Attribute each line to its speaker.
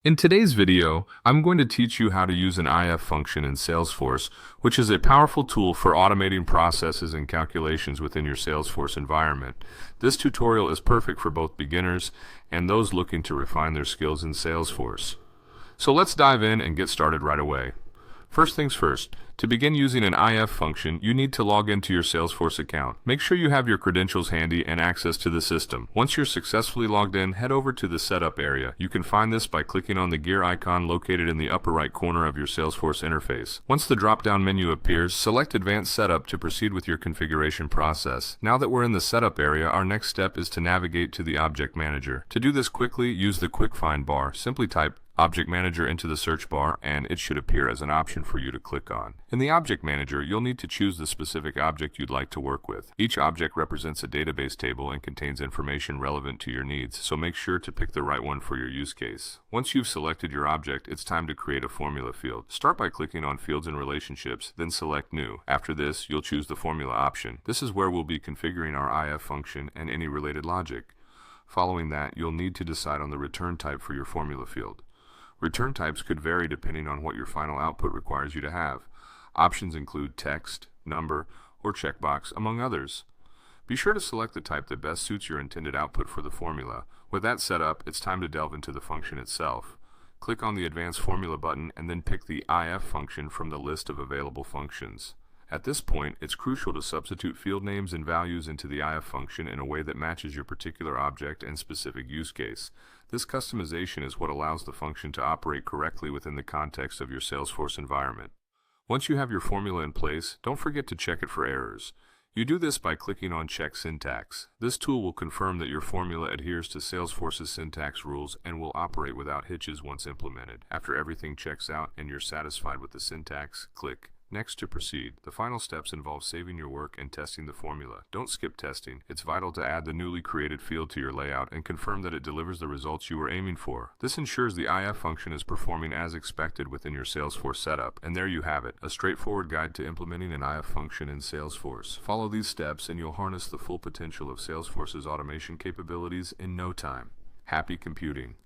Speaker 1: In today's video, I'm going to teach you how to use an IF function in Salesforce, which is a powerful tool for automating processes and calculations within your Salesforce environment. This tutorial is perfect for both beginners and those looking to refine their skills in Salesforce. So let's dive in and get started right away. First things first, to begin using an IF function, you need to log into your Salesforce account. Make sure you have your credentials handy and access to the system. Once you're successfully logged in, head over to the Setup area. You can find this by clicking on the gear icon located in the upper right corner of your Salesforce interface. Once the drop-down menu appears, select Advanced Setup to proceed with your configuration process. Now that we're in the Setup area, our next step is to navigate to the Object Manager. To do this quickly, use the Quick Find bar. Simply type Object Manager into the search bar, and it should appear as an option for you to click on. In the Object Manager, you'll need to choose the specific object you'd like to work with. Each object represents a database table and contains information relevant to your needs, so make sure to pick the right one for your use case. Once you've selected your object, it's time to create a formula field. Start by clicking on Fields and Relationships, then select New. After this, you'll choose the Formula option. This is where we'll be configuring our IF function and any related logic. Following that, you'll need to decide on the return type for your formula field. Return types could vary depending on what your final output requires you to have. Options include text, number, or checkbox, among others. Be sure to select the type that best suits your intended output for the formula. With that set up, it's time to delve into the function itself. Click on the Advanced Formula button and then pick the IF function from the list of available functions. At this point, it's crucial to substitute field names and values into the IF function in a way that matches your particular object and specific use case. This customization is what allows the function to operate correctly within the context of your Salesforce environment. Once you have your formula in place, don't forget to check it for errors. You do this by clicking on Check Syntax. This tool will confirm that your formula adheres to Salesforce's syntax rules and will operate without hitches once implemented. After everything checks out and you're satisfied with the syntax, click Next to proceed. The final steps involve saving your work and testing the formula. Don't skip testing. It's vital to add the newly created field to your layout and confirm that it delivers the results you were aiming for. This ensures the IF function is performing as expected within your Salesforce setup. And there you have it, a straightforward guide to implementing an IF function in Salesforce. Follow these steps and you'll harness the full potential of Salesforce's automation capabilities in no time. Happy computing!